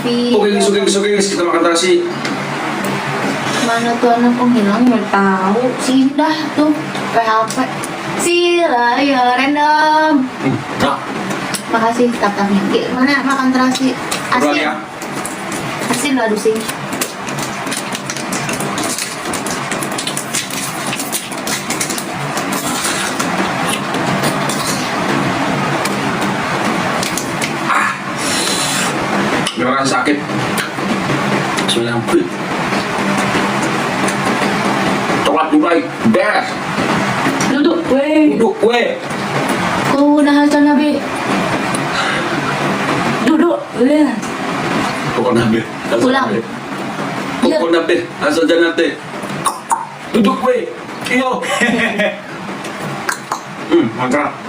Tapi Oke guys, kita makan terasi. mana tuh anak penghilang nggak tahu. Sindah tuh PHP. Sila ya random. Nah, Makasih katanya. Gimana makan terasi? pulang Asin. ya. Asin lah dusing. Memang sakit. Bismillah. Coklat Dubai, best. Duduk, weh. Duduk, weh. Kau udah hasil nabi. Duduk, weh. Pokok nabe. Pulang. Pokok nabe. Asal janate. Duduk, weh. Iyo. Mantap.